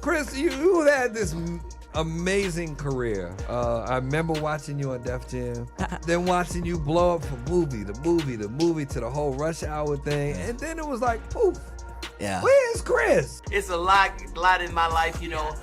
Chris, you had this amazing career. I remember watching you on Def Jam, then watching you blow up from movie to movie to the whole Rush Hour thing, and then it was like poof. Yeah. Where's Chris? It's a lot in my life, you know.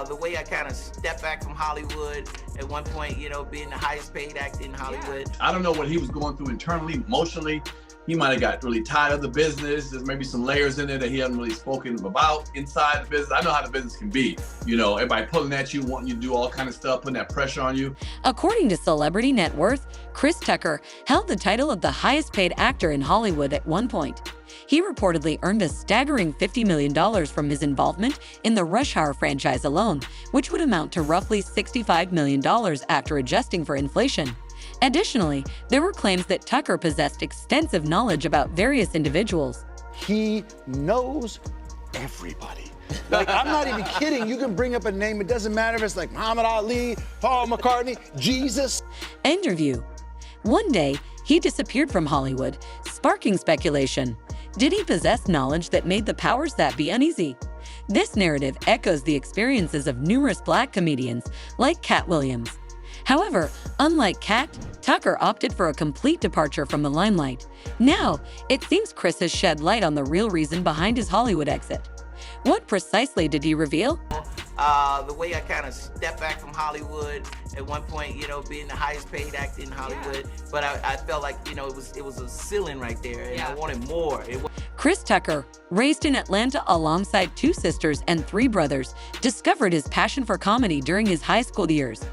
The way I kind of stepped back from Hollywood at one point, you know, being the highest paid actor in Hollywood. I don't know what he was going through internally, emotionally. He might have got really tired of the business. There's maybe some layers in there that he hasn't really spoken about inside the business. I know how the business can be. You know, everybody pulling at you, wanting you to do all kind of stuff, putting that pressure on you. According to Celebrity Net Worth, Chris Tucker held the title of the highest paid actor in Hollywood at one point. He reportedly earned a staggering $50 million from his involvement in the Rush Hour franchise alone, which would amount to roughly $65 million after adjusting for inflation. Additionally, there were claims that Tucker possessed extensive knowledge about various individuals. He knows everybody. Like, I'm not even kidding. You can bring up a name. It doesn't matter if it's like Muhammad Ali, Paul McCartney, Jesus. Interview. One day, he disappeared from Hollywood, sparking speculation. Did he possess knowledge that made the powers that be uneasy? This narrative echoes the experiences of numerous Black comedians like Katt Williams. However, unlike Katt, Tucker opted for a complete departure from the limelight. Now, it seems Chris has shed light on the real reason behind his Hollywood exit. What precisely did he reveal? The way I kind of stepped back from Hollywood at one point, you know, being the highest paid actor in Hollywood, but I felt like, you know, it was a ceiling right there, and I wanted more. Chris Tucker, raised in Atlanta alongside two sisters and three brothers, discovered his passion for comedy during his high school years.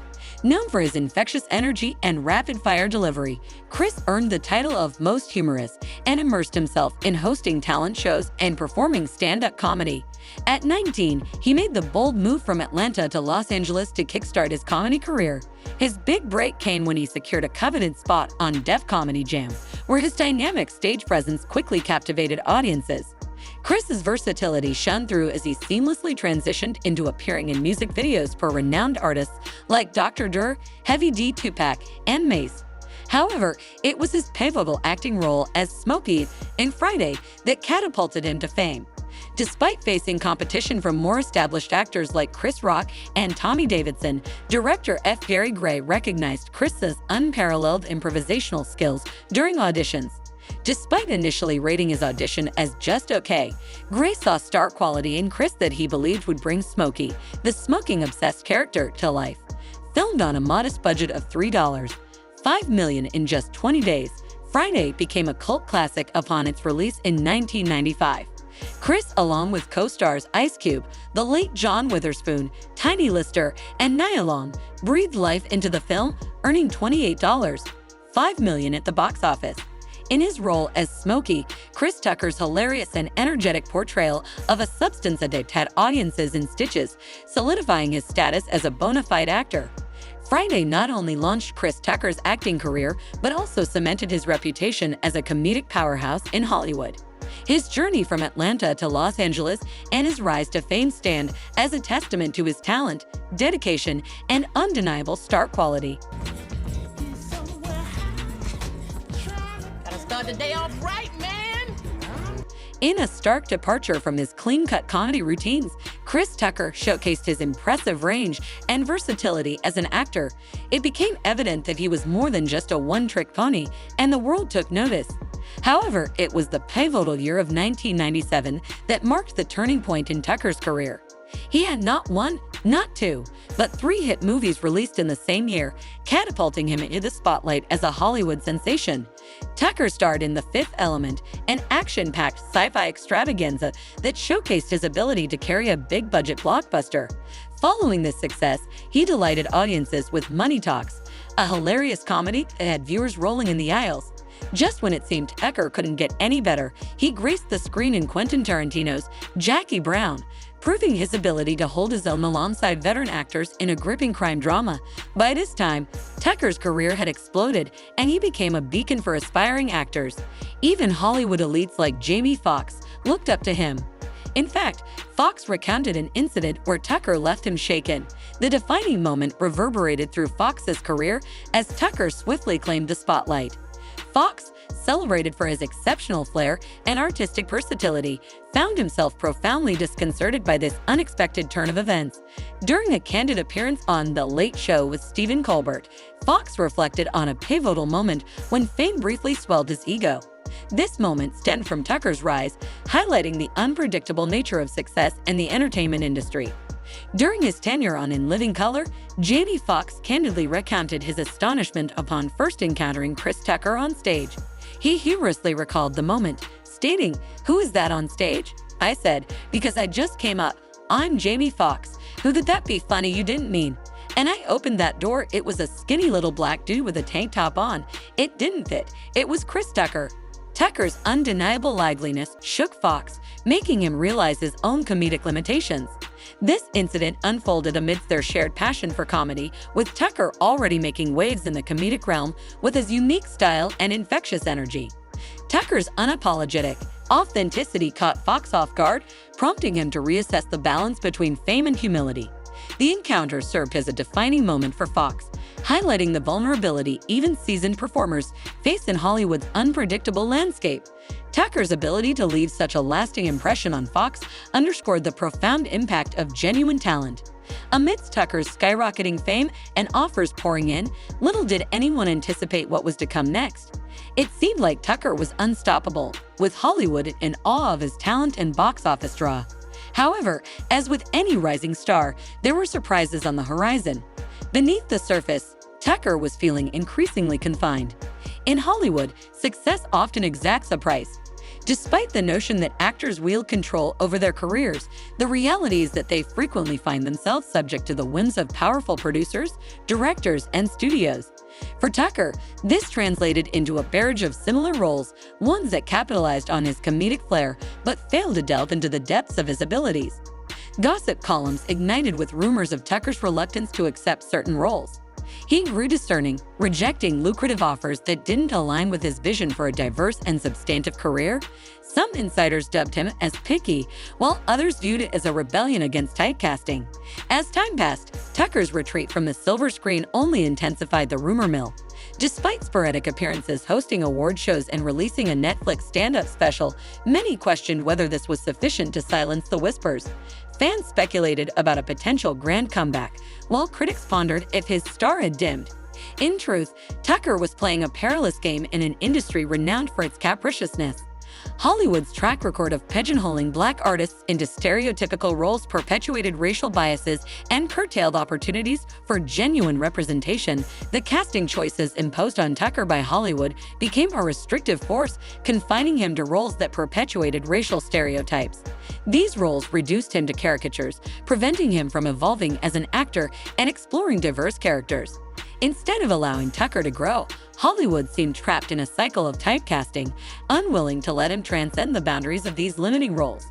Known for his infectious energy and rapid-fire delivery, Chris earned the title of Most Humorous and immersed himself in hosting talent shows and performing stand-up comedy. At 19, he made the bold move from Atlanta to Los Angeles to kickstart his comedy career. His big break came when he secured a coveted spot on Def Comedy Jam, where his dynamic stage presence quickly captivated audiences. Chris's versatility shone through as he seamlessly transitioned into appearing in music videos for renowned artists like Dr. Dre, Heavy D, Tupac, and Mace. However, it was his pivotal acting role as Smokey in Friday that catapulted him to fame. Despite facing competition from more established actors like Chris Rock and Tommy Davidson, director F. Gary Gray recognized Chris's unparalleled improvisational skills during auditions. Despite initially rating his audition as just okay, Gray saw star quality in Chris that he believed would bring Smokey, the smoking-obsessed character, to life. Filmed on a modest budget of $3.5 million in just 20 days, Friday became a cult classic upon its release in 1995. Chris, along with co-stars Ice Cube, the late John Witherspoon, Tiny Lister, and Nia Long, breathed life into the film, earning $28.5 million at the box office. In his role as Smokey, Chris Tucker's hilarious and energetic portrayal of a substance addict had audiences in stitches, solidifying his status as a bona fide actor. Friday not only launched Chris Tucker's acting career, but also cemented his reputation as a comedic powerhouse in Hollywood. His journey from Atlanta to Los Angeles and his rise to fame stand as a testament to his talent, dedication, and undeniable star quality. Start the day off right, man! In a stark departure from his clean-cut comedy routines, Chris Tucker showcased his impressive range and versatility as an actor. It became evident that he was more than just a one-trick pony, and the world took notice. However, it was the pivotal year of 1997 that marked the turning point in Tucker's career. He had not one, not two, but three hit movies released in the same year, catapulting him into the spotlight as a Hollywood sensation. Tucker starred in The Fifth Element, an action-packed sci-fi extravaganza that showcased his ability to carry a big-budget blockbuster. Following this success, he delighted audiences with Money Talks, a hilarious comedy that had viewers rolling in the aisles. Just when it seemed Tucker couldn't get any better, he graced the screen in Quentin Tarantino's Jackie Brown, proving his ability to hold his own alongside veteran actors in a gripping crime drama. By this time, Tucker's career had exploded, and he became a beacon for aspiring actors. Even Hollywood elites like Jamie Foxx looked up to him. In fact, Foxx recounted an incident where Tucker left him shaken. The defining moment reverberated through Foxx's career as Tucker swiftly claimed the spotlight. Fox, celebrated for his exceptional flair and artistic versatility, found himself profoundly disconcerted by this unexpected turn of events. During a candid appearance on The Late Show with Stephen Colbert, Fox reflected on a pivotal moment when fame briefly swelled his ego. This moment stemmed from Tucker's rise, highlighting the unpredictable nature of success in the entertainment industry. During his tenure on In Living Color, Jamie Foxx candidly recounted his astonishment upon first encountering Chris Tucker on stage. He humorously recalled the moment, stating, "Who is that on stage?" I said, "Because I just came up. I'm Jamie Foxx. Who could that be? Funny you didn't mean." And I opened that door. It was a skinny little black dude with a tank top on. It didn't fit. It was Chris Tucker. Tucker's undeniable liveliness shook Fox, making him realize his own comedic limitations. This incident unfolded amidst their shared passion for comedy, with Tucker already making waves in the comedic realm with his unique style and infectious energy. Tucker's unapologetic authenticity caught Fox off guard, prompting him to reassess the balance between fame and humility. The encounter served as a defining moment for Fox, highlighting the vulnerability even seasoned performers face in Hollywood's unpredictable landscape. Tucker's ability to leave such a lasting impression on Fox underscored the profound impact of genuine talent. Amidst Tucker's skyrocketing fame and offers pouring in, little did anyone anticipate what was to come next. It seemed like Tucker was unstoppable, with Hollywood in awe of his talent and box office draw. However, as with any rising star, there were surprises on the horizon. Beneath the surface, Tucker was feeling increasingly confined. In Hollywood, success often exacts a price. Despite the notion that actors wield control over their careers, the reality is that they frequently find themselves subject to the whims of powerful producers, directors, and studios. For Tucker, this translated into a barrage of similar roles, ones that capitalized on his comedic flair but failed to delve into the depths of his abilities. Gossip columns ignited with rumors of Tucker's reluctance to accept certain roles. He grew discerning, rejecting lucrative offers that didn't align with his vision for a diverse and substantive career. Some insiders dubbed him as picky, while others viewed it as a rebellion against typecasting. As time passed, Tucker's retreat from the silver screen only intensified the rumor mill. Despite sporadic appearances hosting award shows and releasing a Netflix stand-up special, many questioned whether this was sufficient to silence the whispers. Fans speculated about a potential grand comeback, while critics pondered if his star had dimmed. In truth, Tucker was playing a perilous game in an industry renowned for its capriciousness. Hollywood's track record of pigeonholing Black artists into stereotypical roles perpetuated racial biases and curtailed opportunities for genuine representation. The casting choices imposed on Tucker by Hollywood became a restrictive force, confining him to roles that perpetuated racial stereotypes. These roles reduced him to caricatures, preventing him from evolving as an actor and exploring diverse characters. Instead of allowing Tucker to grow, Hollywood seemed trapped in a cycle of typecasting, unwilling to let him transcend the boundaries of these limiting roles.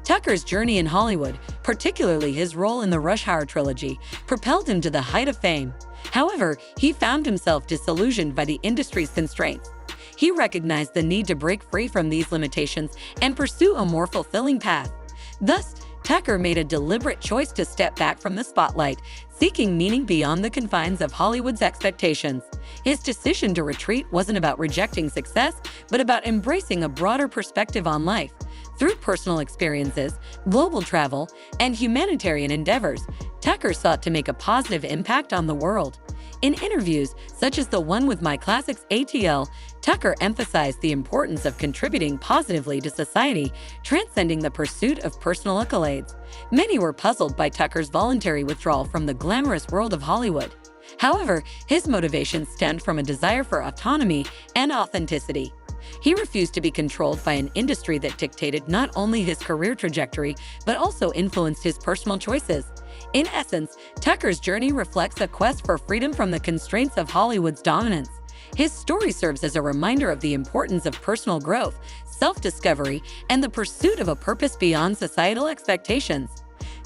Tucker's journey in Hollywood, particularly his role in the Rush Hour trilogy, propelled him to the height of fame. However, he found himself disillusioned by the industry's constraints. He recognized the need to break free from these limitations and pursue a more fulfilling path. Thus, Tucker made a deliberate choice to step back from the spotlight, seeking meaning beyond the confines of Hollywood's expectations. His decision to retreat wasn't about rejecting success, but about embracing a broader perspective on life. Through personal experiences, global travel, and humanitarian endeavors, Tucker sought to make a positive impact on the world. In interviews, such as the one with My Classics ATL, Tucker emphasized the importance of contributing positively to society, transcending the pursuit of personal accolades. Many were puzzled by Tucker's voluntary withdrawal from the glamorous world of Hollywood. However, his motivation stemmed from a desire for autonomy and authenticity. He refused to be controlled by an industry that dictated not only his career trajectory, but also influenced his personal choices. In essence, Tucker's journey reflects a quest for freedom from the constraints of Hollywood's dominance. His story serves as a reminder of the importance of personal growth, self-discovery, and the pursuit of a purpose beyond societal expectations.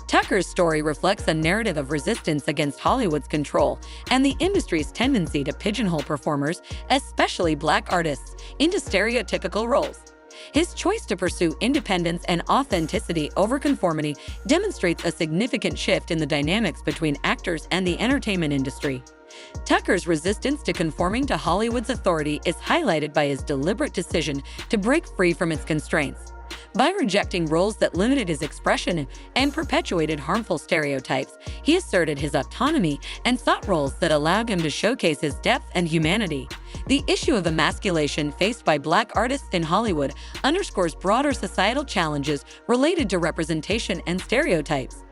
Tucker's story reflects a narrative of resistance against Hollywood's control and the industry's tendency to pigeonhole performers, especially Black artists, into stereotypical roles. His choice to pursue independence and authenticity over conformity demonstrates a significant shift in the dynamics between actors and the entertainment industry. Tucker's resistance to conforming to Hollywood's authority is highlighted by his deliberate decision to break free from its constraints. By rejecting roles that limited his expression and perpetuated harmful stereotypes, he asserted his autonomy and sought roles that allowed him to showcase his depth and humanity. The issue of emasculation faced by Black artists in Hollywood underscores broader societal challenges related to representation and stereotypes.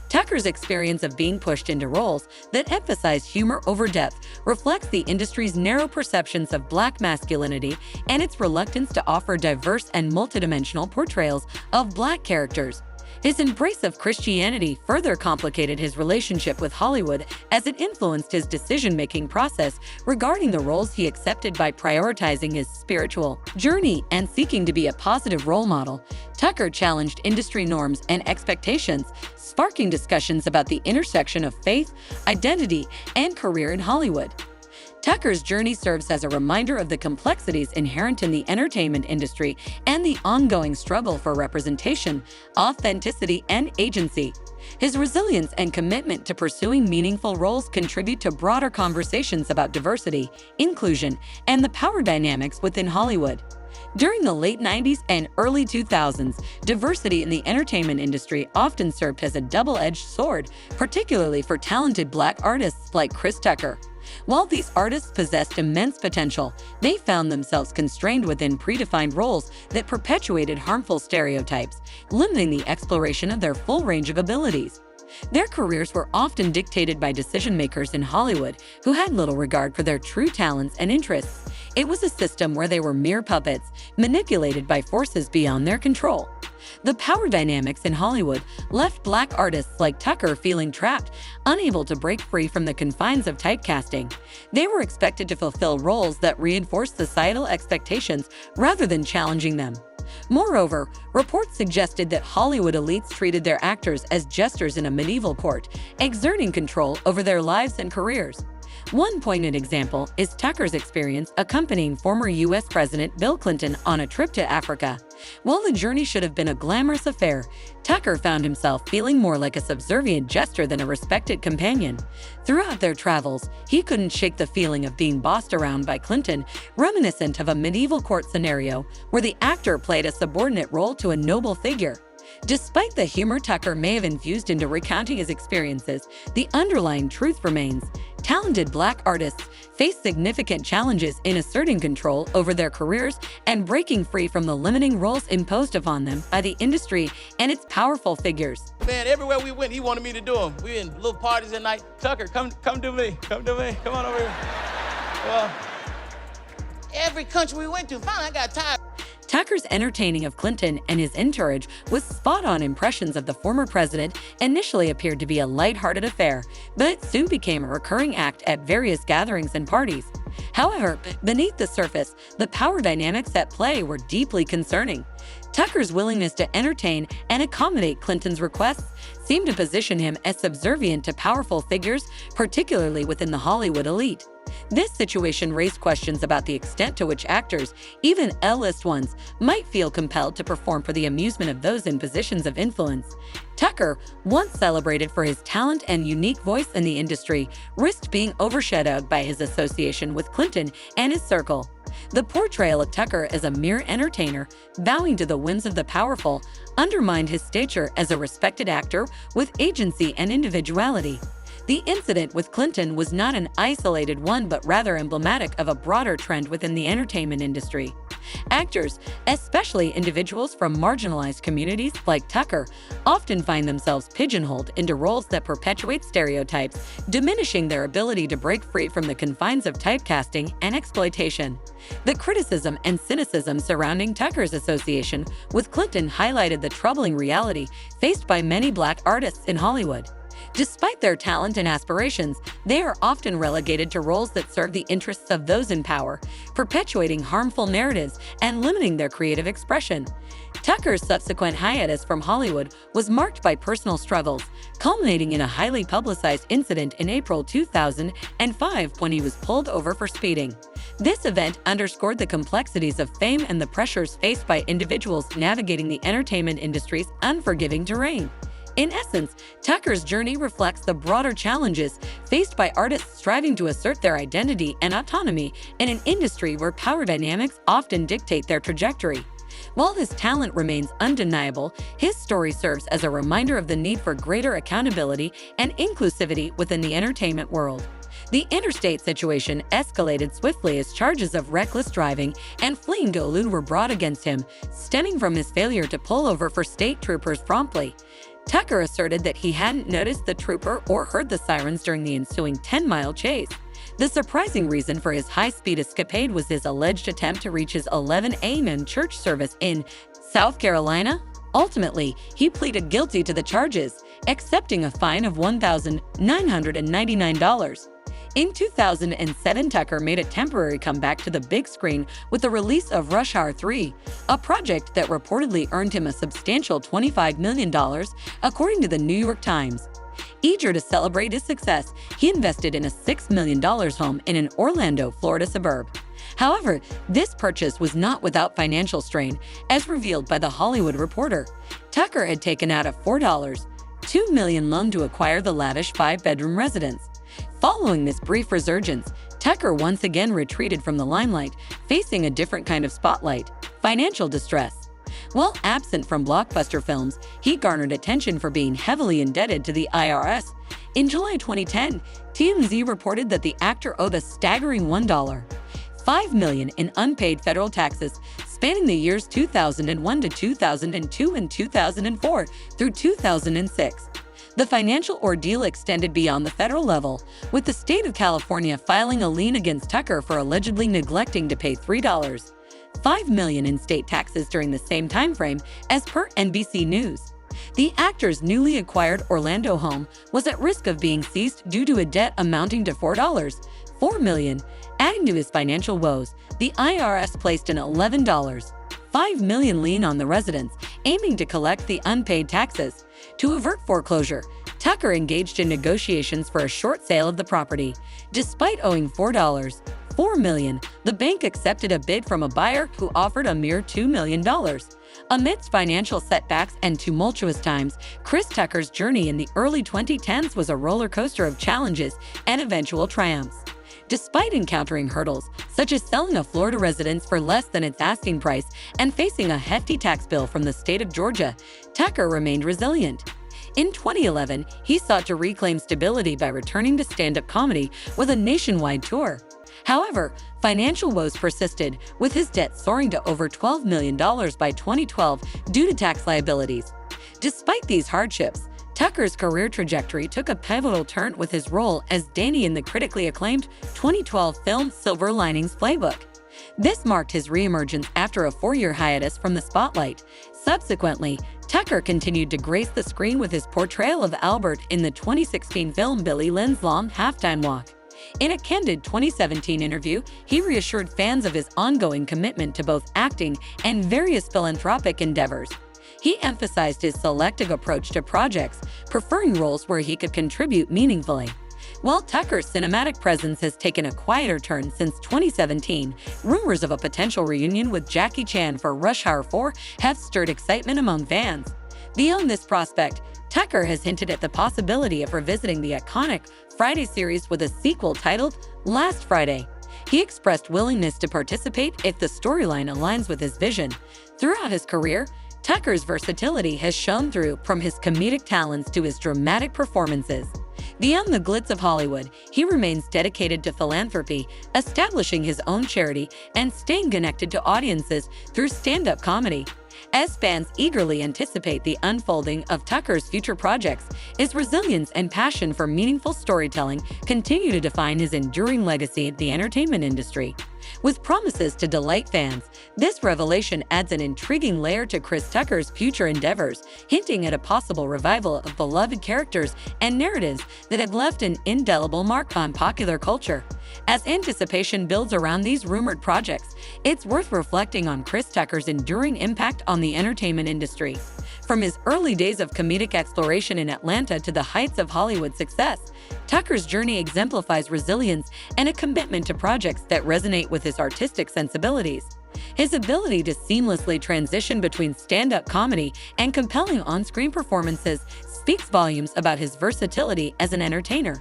Tucker's experience of being pushed into roles that emphasize humor over depth reflects the industry's narrow perceptions of Black masculinity and its reluctance to offer diverse and multidimensional portrayals of Black characters. His embrace of Christianity further complicated his relationship with Hollywood as it influenced his decision-making process regarding the roles he accepted. By prioritizing his spiritual journey and seeking to be a positive role model, Tucker challenged industry norms and expectations, sparking discussions about the intersection of faith, identity, and career in Hollywood. Tucker's journey serves as a reminder of the complexities inherent in the entertainment industry and the ongoing struggle for representation, authenticity, and agency. His resilience and commitment to pursuing meaningful roles contribute to broader conversations about diversity, inclusion, and the power dynamics within Hollywood. During the late 90s and early 2000s, diversity in the entertainment industry often served as a double-edged sword, particularly for talented Black artists like Chris Tucker. While these artists possessed immense potential, they found themselves constrained within predefined roles that perpetuated harmful stereotypes, limiting the exploration of their full range of abilities. Their careers were often dictated by decision-makers in Hollywood who had little regard for their true talents and interests. It was a system where they were mere puppets, manipulated by forces beyond their control. The power dynamics in Hollywood left Black artists like Tucker feeling trapped, unable to break free from the confines of typecasting. They were expected to fulfill roles that reinforced societal expectations rather than challenging them. Moreover, reports suggested that Hollywood elites treated their actors as jesters in a medieval court, exerting control over their lives and careers. One poignant example is Tucker's experience accompanying former U.S. President Bill Clinton on a trip to Africa. While the journey should have been a glamorous affair, Tucker found himself feeling more like a subservient jester than a respected companion. Throughout their travels, he couldn't shake the feeling of being bossed around by Clinton, reminiscent of a medieval court scenario where the actor played a subordinate role to a noble figure. Despite the humor Tucker may have infused into recounting his experiences, the underlying truth remains. Talented Black artists face significant challenges in asserting control over their careers and breaking free from the limiting roles imposed upon them by the industry and its powerful figures. Man, everywhere we went, he wanted me to do them. We in little parties at night. Tucker, come do me. Come do me. Come on over here. Well, every country we went to, finally I got tired. Tucker's entertaining of Clinton and his entourage with spot-on impressions of the former president initially appeared to be a lighthearted affair, but it soon became a recurring act at various gatherings and parties. However, beneath the surface, the power dynamics at play were deeply concerning. Tucker's willingness to entertain and accommodate Clinton's requests seemed to position him as subservient to powerful figures, particularly within the Hollywood elite. This situation raised questions about the extent to which actors, even A-list ones, might feel compelled to perform for the amusement of those in positions of influence. Tucker, once celebrated for his talent and unique voice in the industry, risked being overshadowed by his association with Clinton and his circle. The portrayal of Tucker as a mere entertainer, bowing to the whims of the powerful, undermined his stature as a respected actor with agency and individuality. The incident with Clinton was not an isolated one, but rather emblematic of a broader trend within the entertainment industry. Actors, especially individuals from marginalized communities like Tucker, often find themselves pigeonholed into roles that perpetuate stereotypes, diminishing their ability to break free from the confines of typecasting and exploitation. The criticism and cynicism surrounding Tucker's association with Clinton highlighted the troubling reality faced by many Black artists in Hollywood. Despite their talent and aspirations, they are often relegated to roles that serve the interests of those in power, perpetuating harmful narratives and limiting their creative expression. Tucker's subsequent hiatus from Hollywood was marked by personal struggles, culminating in a highly publicized incident in April 2005 when he was pulled over for speeding. This event underscored the complexities of fame and the pressures faced by individuals navigating the entertainment industry's unforgiving terrain. In essence, Tucker's journey reflects the broader challenges faced by artists striving to assert their identity and autonomy in an industry where power dynamics often dictate their trajectory. While his talent remains undeniable, his story serves as a reminder of the need for greater accountability and inclusivity within the entertainment world. The interstate situation escalated swiftly as charges of reckless driving and fleeing Dolude were brought against him, stemming from his failure to pull over for state troopers promptly. Tucker asserted that he hadn't noticed the trooper or heard the sirens during the ensuing 10-mile chase. The surprising reason for his high-speed escapade was his alleged attempt to reach his 11 a.m. church service in South Carolina. Ultimately, he pleaded guilty to the charges, accepting a fine of $1,999. In 2007, Tucker made a temporary comeback to the big screen with the release of Rush Hour 3, a project that reportedly earned him a substantial $25 million, according to the New York Times. Eager to celebrate his success, he invested in a $6 million home in an Orlando, Florida suburb. However, this purchase was not without financial strain, as revealed by The Hollywood Reporter. Tucker had taken out a $4.2 million loan to acquire the lavish 5-bedroom residence. Following this brief resurgence, Tucker once again retreated from the limelight, facing a different kind of spotlight: financial distress. While absent from blockbuster films, he garnered attention for being heavily indebted to the IRS. In July 2010, TMZ reported that the actor owed a staggering $1.5 million in unpaid federal taxes, spanning the years 2001 to 2002 and 2004 through 2006. The financial ordeal extended beyond the federal level, with the state of California filing a lien against Tucker for allegedly neglecting to pay $3.5 million in state taxes during the same timeframe, as per NBC News. The actor's newly acquired Orlando home was at risk of being seized due to a debt amounting to $4.4 million. Adding to his financial woes, the IRS placed an $11.5 million lien on the residence, aiming to collect the unpaid taxes. To avert foreclosure, Tucker engaged in negotiations for a short sale of the property. Despite owing $4.4 million, the bank accepted a bid from a buyer who offered a mere $2 million. Amidst financial setbacks and tumultuous times, Chris Tucker's journey in the early 2010s was a roller coaster of challenges and eventual triumphs. Despite encountering hurdles, such as selling a Florida residence for less than its asking price and facing a hefty tax bill from the state of Georgia, Tucker remained resilient. In 2011, he sought to reclaim stability by returning to stand-up comedy with a nationwide tour. However, financial woes persisted, with his debt soaring to over $12 million by 2012 due to tax liabilities. Despite these hardships, Tucker's career trajectory took a pivotal turn with his role as Danny in the critically acclaimed 2012 film Silver Linings Playbook. This marked his reemergence after a 4-year hiatus from the spotlight. Subsequently, Tucker continued to grace the screen with his portrayal of Albert in the 2016 film Billy Lynn's Long Halftime Walk. In a candid 2017 interview, he reassured fans of his ongoing commitment to both acting and various philanthropic endeavors. He emphasized his selective approach to projects, preferring roles where he could contribute meaningfully. While Tucker's cinematic presence has taken a quieter turn since 2017, rumors of a potential reunion with Jackie Chan for Rush Hour 4 have stirred excitement among fans. Beyond this prospect, Tucker has hinted at the possibility of revisiting the iconic Friday series with a sequel titled Last Friday. He expressed willingness to participate if the storyline aligns with his vision. Throughout his career, Tucker's versatility has shown through, from his comedic talents to his dramatic performances. Beyond the glitz of Hollywood, he remains dedicated to philanthropy, establishing his own charity and staying connected to audiences through stand-up comedy. As fans eagerly anticipate the unfolding of Tucker's future projects, his resilience and passion for meaningful storytelling continue to define his enduring legacy in the entertainment industry. With promises to delight fans, this revelation adds an intriguing layer to Chris Tucker's future endeavors, hinting at a possible revival of beloved characters and narratives that have left an indelible mark on popular culture. As anticipation builds around these rumored projects, it's worth reflecting on Chris Tucker's enduring impact on the entertainment industry. From his early days of comedic exploration in Atlanta to the heights of Hollywood success, Tucker's journey exemplifies resilience and a commitment to projects that resonate with his artistic sensibilities. His ability to seamlessly transition between stand-up comedy and compelling on-screen performances speaks volumes about his versatility as an entertainer.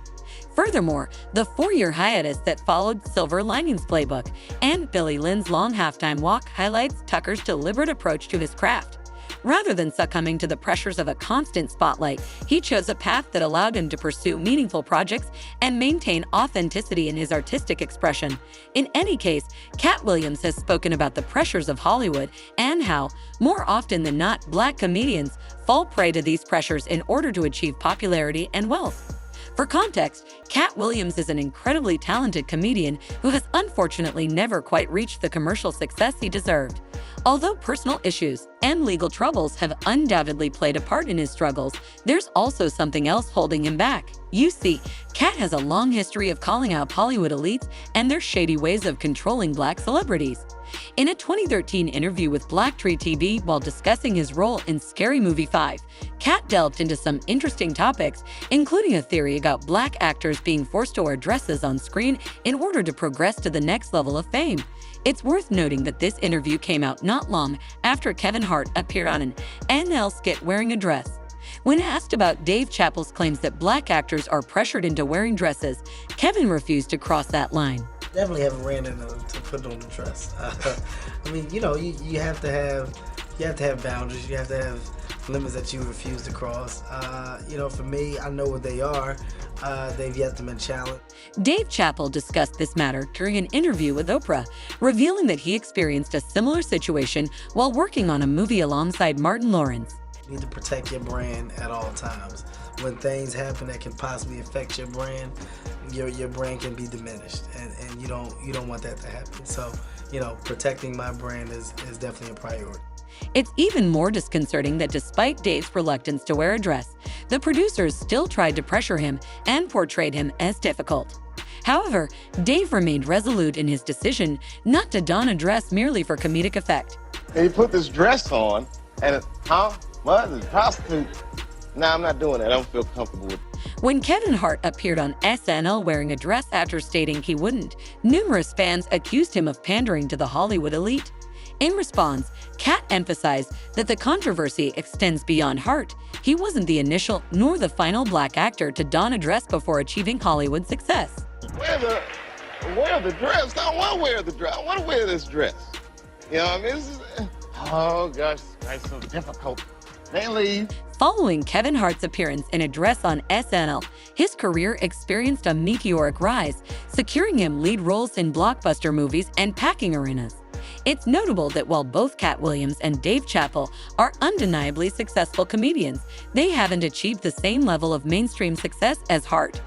Furthermore, the 4-year hiatus that followed Silver Linings Playbook and Billy Lynn's long halftime walk highlights Tucker's deliberate approach to his craft. Rather than succumbing to the pressures of a constant spotlight, he chose a path that allowed him to pursue meaningful projects and maintain authenticity in his artistic expression. In any case, Katt Williams has spoken about the pressures of Hollywood and how, more often than not, Black comedians fall prey to these pressures in order to achieve popularity and wealth. For context, Katt Williams is an incredibly talented comedian who has unfortunately never quite reached the commercial success he deserved. Although personal issues and legal troubles have undoubtedly played a part in his struggles, there's also something else holding him back. You see, Katt has a long history of calling out Hollywood elites and their shady ways of controlling Black celebrities. In a 2013 interview with Blacktree TV while discussing his role in Scary Movie 5, Katt delved into some interesting topics, including a theory about Black actors being forced to wear dresses on screen in order to progress to the next level of fame. It's worth noting that this interview came out not long after Kevin Hart appeared on an NL skit wearing a dress. When asked about Dave Chappelle's claims that Black actors are pressured into wearing dresses, Kevin refused to cross that line. Definitely haven't ran into to put on the dress. I mean, you know, you have to have boundaries. You have to have limits that you refuse to cross. You know, for me, I know what they are. They've yet to been challenged. Dave Chappelle discussed this matter during an interview with Oprah, revealing that he experienced a similar situation while working on a movie alongside Martin Lawrence. You need to protect your brand at all times. When things happen that can possibly affect your brand can be diminished, and you don't want that to happen. So, you know, protecting my brand is definitely a priority. It's even more disconcerting that despite Dave's reluctance to wear a dress, the producers still tried to pressure him and portrayed him as difficult. However, Dave remained resolute in his decision not to don a dress merely for comedic effect. And you put this dress on, and what? It's a prostitute. Nah, I'm not doing that. I don't feel comfortable with it. When Kevin Hart appeared on SNL wearing a dress after stating he wouldn't, numerous fans accused him of pandering to the Hollywood elite. In response, Katt emphasized that the controversy extends beyond Hart. He wasn't the initial nor the final Black actor to don a dress before achieving Hollywood success. Wear the dress. I don't want to wear the dress. I want to wear this dress. You know what I mean? Oh gosh, it's so difficult. They leave. Following Kevin Hart's appearance in a dress on SNL, his career experienced a meteoric rise, securing him lead roles in blockbuster movies and packing arenas. It's notable that while both Katt Williams and Dave Chappelle are undeniably successful comedians, they haven't achieved the same level of mainstream success as Hart.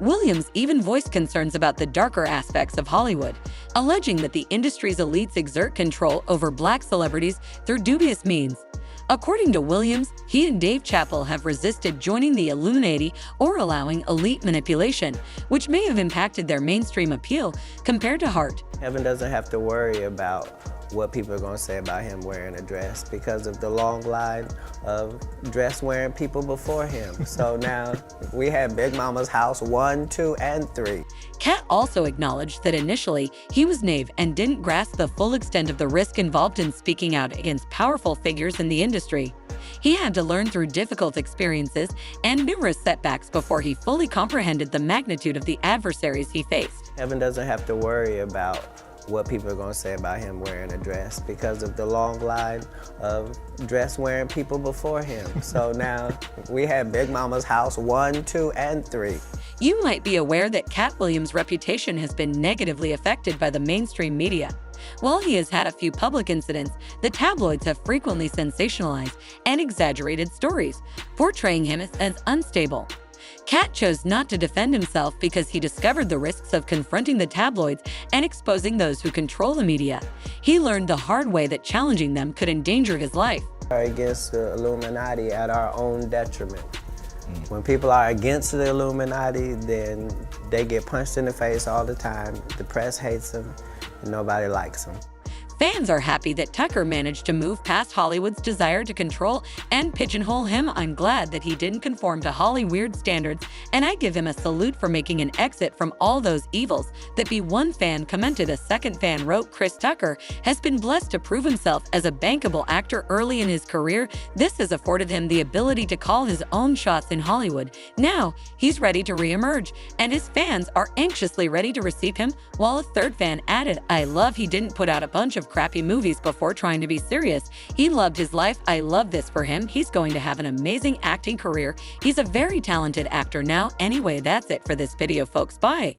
Williams even voiced concerns about the darker aspects of Hollywood, alleging that the industry's elites exert control over Black celebrities through dubious means. According to Williams, he and Dave Chappelle have resisted joining the Illuminati or allowing elite manipulation, which may have impacted their mainstream appeal compared to Hart. Kevin doesn't have to worry about what people are going to say about him wearing a dress because of the long line of dress-wearing people before him. So now we have Big Mama's house 1, 2, and 3. Katt also acknowledged that initially he was naive and didn't grasp the full extent of the risk involved in speaking out against powerful figures in the industry. He had to learn through difficult experiences and numerous setbacks before he fully comprehended the magnitude of the adversaries he faced. Kevin doesn't have to worry about what people are going to say about him wearing a dress because of the long line of dress-wearing people before him. So now we have Big Mama's house 1, 2, and 3. You might be aware that Katt Williams' reputation has been negatively affected by the mainstream media. While he has had a few public incidents, the tabloids have frequently sensationalized and exaggerated stories, portraying him as unstable. Katt chose not to defend himself because he discovered the risks of confronting the tabloids and exposing those who control the media. He learned the hard way that challenging them could endanger his life. We are against the Illuminati at our own detriment. When people are against the Illuminati, then they get punched in the face all the time. The press hates them, and nobody likes them. Fans are happy that Tucker managed to move past Hollywood's desire to control and pigeonhole him. I'm glad that he didn't conform to Hollywood standards, and I give him a salute for making an exit from all those evils. That be one fan commented. A second fan wrote, Chris Tucker has been blessed to prove himself as a bankable actor early in his career. This has afforded him the ability to call his own shots in Hollywood. Now, he's ready to re-emerge, and his fans are anxiously ready to receive him, while a third fan added, I love he didn't put out a bunch of crappy movies before trying to be serious. He loved his life. I love this for him. He's going to have an amazing acting career. He's a very talented actor now. Anyway, that's it for this video, folks. Bye.